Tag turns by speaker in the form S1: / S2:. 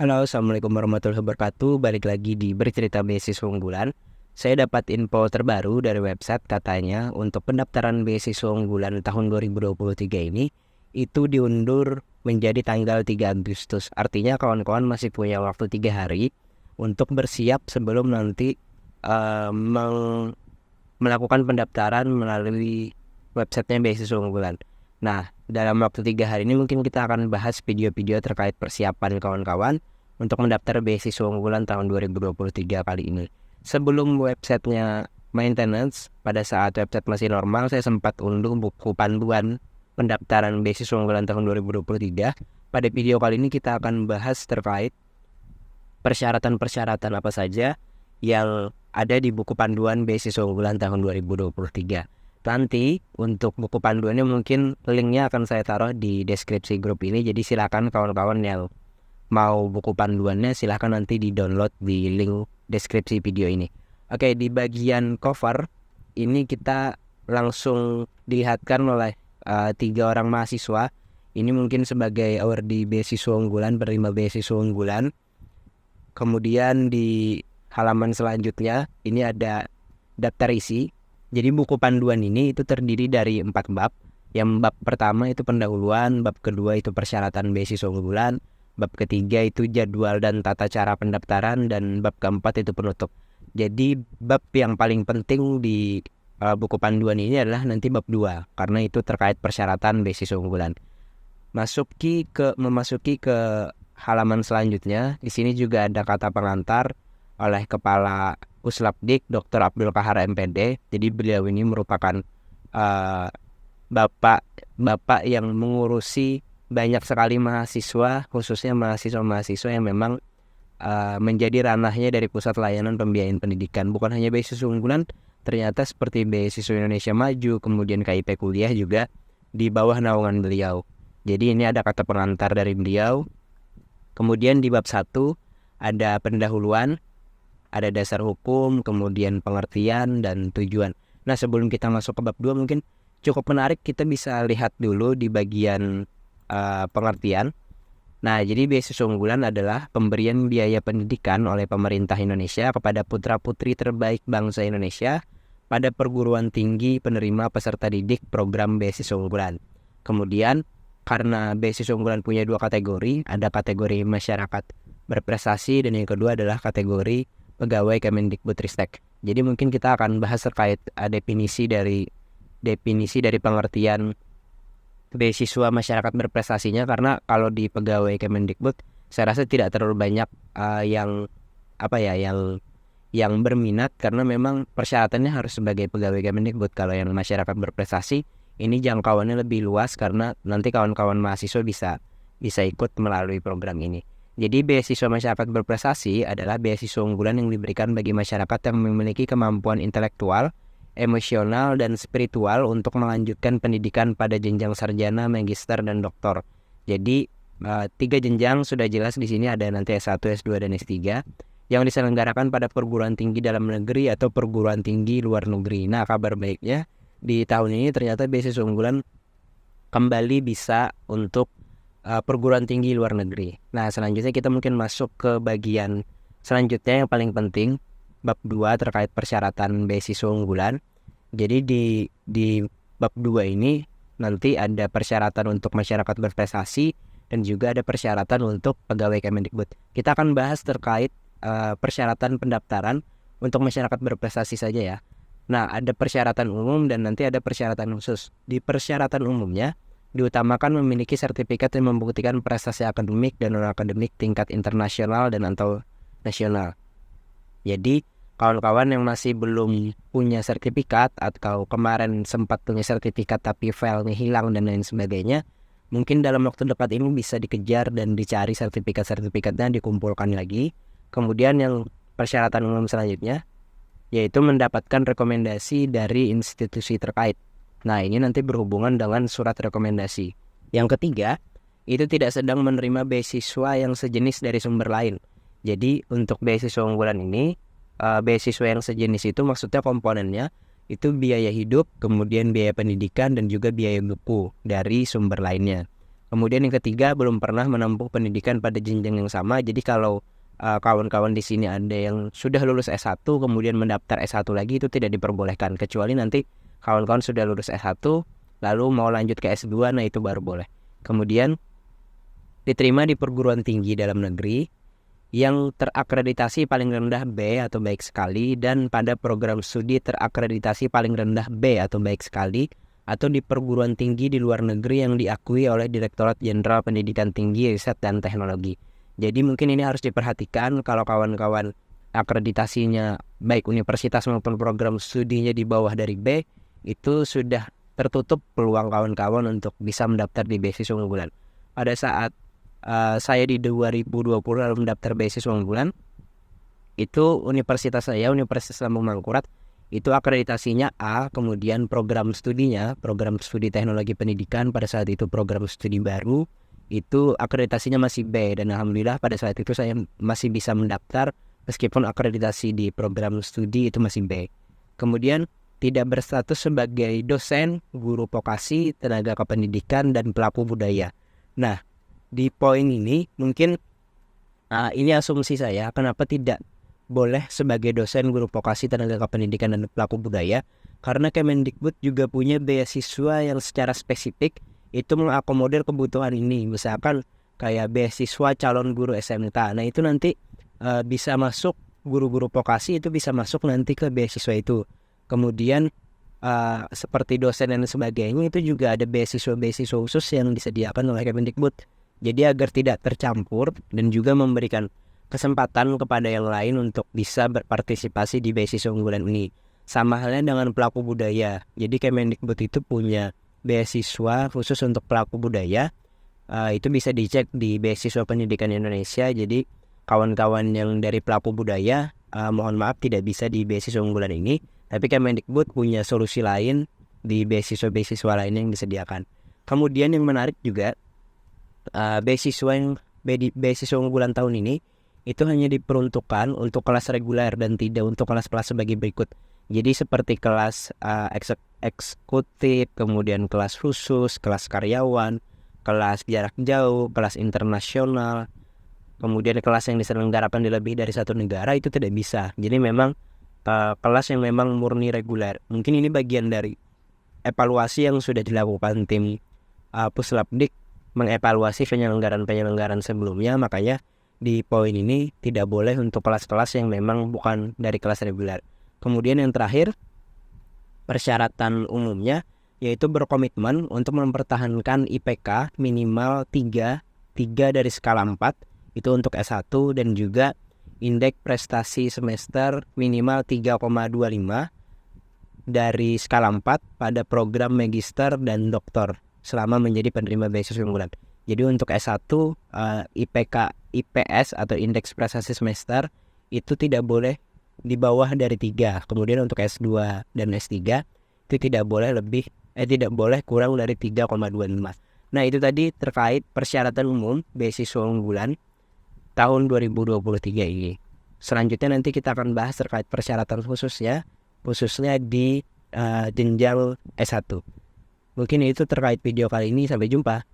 S1: Halo, Assalamualaikum warahmatullahi wabarakatuh. Balik lagi di Bercerita Beasiswa Unggulan. Saya dapat info terbaru dari website, katanya untuk pendaftaran beasiswa unggulan tahun 2023 ini itu diundur menjadi tanggal 3 Agustus. Artinya kawan-kawan masih punya waktu 3 hari untuk bersiap sebelum nanti melakukan pendaftaran melalui websitenya Beasiswa Unggulan. Nah, dalam waktu 3 hari ini mungkin kita akan bahas video-video terkait persiapan kawan-kawan untuk mendaftar beasiswa unggulan tahun 2023 kali ini. Sebelum websitenya maintenance, pada saat website masih normal, saya sempat unduh buku panduan pendaftaran beasiswa unggulan tahun 2023. Pada video kali ini kita akan bahas terkait persyaratan-persyaratan apa saja yang ada di buku panduan beasiswa unggulan tahun 2023. Nanti untuk buku panduannya mungkin linknya akan saya taruh di deskripsi grup ini. Jadi silakan kawan-kawan yang mau buku panduannya silahkan nanti di-download di link deskripsi video ini. Oke, di bagian cover ini kita langsung dilihatkan oleh 3 orang mahasiswa. Ini mungkin sebagai awardee beasiswa unggulan, penerima beasiswa unggulan. Kemudian di halaman selanjutnya ini ada daftar isi. Jadi buku panduan ini itu terdiri dari 4 bab. Yang bab pertama itu pendahuluan, bab kedua itu persyaratan beasiswa unggulan, bab ketiga itu jadwal dan tata cara pendaftaran, dan bab keempat itu penutup. Jadi bab yang paling penting di buku panduan ini adalah nanti bab 2, karena itu terkait persyaratan beasiswa unggulan. Memasuki ke halaman selanjutnya, di sini juga ada kata pengantar oleh Kepala Puslapdik Dr. Abdul Kahar MPD. Jadi beliau ini merupakan bapak yang mengurusi banyak sekali mahasiswa, khususnya mahasiswa-mahasiswa yang memang menjadi ranahnya dari Pusat Layanan Pembiayaan Pendidikan. Bukan hanya beasiswa unggulan, ternyata seperti beasiswa Indonesia Maju, kemudian KIP Kuliah juga di bawah naungan beliau. Jadi ini ada kata pengantar dari beliau. Kemudian di bab 1 ada pendahuluan, ada dasar hukum, kemudian pengertian dan tujuan. Nah, sebelum kita masuk ke bab 2 mungkin cukup menarik kita bisa lihat dulu di bagian pengertian. Nah, jadi beasiswa unggulan adalah pemberian biaya pendidikan oleh pemerintah Indonesia kepada putra-putri terbaik bangsa Indonesia pada perguruan tinggi penerima peserta didik program beasiswa unggulan. Kemudian, karena beasiswa unggulan punya 2 kategori, ada kategori masyarakat berprestasi dan yang kedua adalah kategori pegawai Kemendikbudristek. Jadi mungkin kita akan bahas terkait definisi dari pengertian beasiswa masyarakat berprestasinya, karena kalau di pegawai Kemendikbud saya rasa tidak terlalu banyak yang berminat, karena memang persyaratannya harus sebagai pegawai Kemendikbud. Kalau yang masyarakat berprestasi ini jangkauannya lebih luas karena nanti kawan-kawan mahasiswa bisa ikut melalui program ini. Jadi beasiswa masyarakat berprestasi adalah beasiswa unggulan yang diberikan bagi masyarakat yang memiliki kemampuan intelektual, emosional, dan spiritual untuk melanjutkan pendidikan pada jenjang sarjana, magister, dan doktor. Jadi 3 jenjang sudah jelas di sini, ada nanti S1, S2, dan S3 yang diselenggarakan pada perguruan tinggi dalam negeri atau perguruan tinggi luar negeri. Nah, kabar baiknya di tahun ini ternyata beasiswa unggulan kembali bisa untuk perguruan tinggi luar negeri. Nah, selanjutnya kita mungkin masuk ke bagian selanjutnya yang paling penting, bab 2 terkait persyaratan beasiswa unggulan. Jadi di bab 2 ini nanti ada persyaratan untuk masyarakat berprestasi dan juga ada persyaratan untuk pegawai Kemendikbud. Kita akan bahas terkait persyaratan pendaftaran untuk masyarakat berprestasi saja ya. Nah, ada persyaratan umum dan nanti ada persyaratan khusus. Di persyaratan umumnya diutamakan memiliki sertifikat yang membuktikan prestasi akademik dan non-akademik tingkat internasional dan atau nasional. Jadi, kawan-kawan yang masih belum punya sertifikat atau kemarin sempat punya sertifikat tapi filenya hilang dan lain sebagainya, mungkin dalam waktu dekat ini bisa dikejar dan dicari sertifikatnya, dikumpulkan lagi. Kemudian yang persyaratan umum selanjutnya yaitu mendapatkan rekomendasi dari institusi terkait. Nah, ini nanti berhubungan dengan surat rekomendasi. Yang ketiga, itu tidak sedang menerima beasiswa yang sejenis dari sumber lain. Jadi, untuk beasiswa unggulan ini, beasiswa yang sejenis itu maksudnya komponennya itu biaya hidup, kemudian biaya pendidikan, dan juga biaya buku dari sumber lainnya. Kemudian yang ketiga, belum pernah menempuh pendidikan pada jenjang yang sama. Jadi kalau kawan-kawan di sini ada yang sudah lulus S1 kemudian mendaftar S1 lagi, itu tidak diperbolehkan, kecuali nanti kawan-kawan sudah lulus S1 lalu mau lanjut ke S2, nah itu baru boleh. Kemudian diterima di perguruan tinggi dalam negeri yang terakreditasi paling rendah B atau baik sekali, dan pada program studi terakreditasi paling rendah B atau baik sekali, atau di perguruan tinggi di luar negeri yang diakui oleh Direktorat Jenderal Pendidikan Tinggi, Riset, dan Teknologi. Jadi mungkin ini harus diperhatikan kalau kawan-kawan akreditasinya baik universitas maupun program studinya di bawah dari B, itu sudah tertutup peluang kawan-kawan untuk bisa mendaftar di beasiswa unggulan. Pada saat saya di 2020 lalu mendaftar beasiswa unggulan, itu universitas saya, Universitas Lambung Mangkurat, itu akreditasinya A, kemudian program studinya, program studi teknologi pendidikan pada saat itu program studi baru, itu akreditasinya masih B, dan alhamdulillah pada saat itu saya masih bisa mendaftar meskipun akreditasi di program studi itu masih B. Kemudian tidak berstatus sebagai dosen, guru vokasi, tenaga kependidikan, dan pelaku budaya. Nah, di poin ini mungkin ini asumsi saya, kenapa tidak boleh sebagai dosen, guru vokasi, tenaga kependidikan, dan pelaku budaya, karena Kemendikbud juga punya beasiswa yang secara spesifik itu mengakomodir kebutuhan ini. Misalkan kayak beasiswa calon guru SMK, nah itu nanti bisa masuk, guru-guru vokasi itu bisa masuk nanti ke beasiswa itu. Kemudian seperti dosen dan sebagainya itu juga ada beasiswa-beasiswa khusus yang disediakan oleh Kemendikbud. Jadi agar tidak tercampur dan juga memberikan kesempatan kepada yang lain untuk bisa berpartisipasi di beasiswa unggulan ini. Sama halnya dengan pelaku budaya. Jadi Kemendikbud itu punya beasiswa khusus untuk pelaku budaya. Itu bisa dicek di Beasiswa Pendidikan Indonesia. Jadi kawan-kawan yang dari pelaku budaya, mohon maaf tidak bisa di beasiswa unggulan ini. Tapi Kemendikbud punya solusi lain di beasiswa-beasiswa lain yang disediakan. Kemudian yang menarik juga, beasiswa unggulan tahun ini itu hanya diperuntukkan untuk kelas reguler dan tidak untuk kelas-kelas sebagai berikut. Jadi seperti kelas eksekutif, kemudian kelas khusus, kelas karyawan, kelas jarak jauh, kelas internasional, kemudian kelas yang diselenggarakan di lebih dari satu negara itu tidak bisa. Jadi memang kelas yang memang murni reguler. Mungkin ini bagian dari evaluasi yang sudah dilakukan tim Puslapdik, mengevaluasi penyelenggaran sebelumnya. Makanya di poin ini tidak boleh untuk kelas-kelas yang memang bukan dari kelas reguler. Kemudian yang terakhir, persyaratan umumnya yaitu berkomitmen untuk mempertahankan IPK minimal 3 dari skala 4 itu untuk S1, dan juga indeks prestasi semester minimal 3,25 dari skala 4 pada program magister dan doktor selama menjadi penerima beasiswa unggulan. Jadi untuk S1 IPS atau indeks prestasi semester itu tidak boleh di bawah dari 3. Kemudian untuk S2 dan S3 itu tidak boleh kurang dari 3,25. Nah, itu tadi terkait persyaratan umum beasiswa unggulan tahun 2023 ini. Selanjutnya nanti kita akan bahas terkait persyaratan khususnya di jenjang S1. Mungkin itu terkait video kali ini. Sampai jumpa.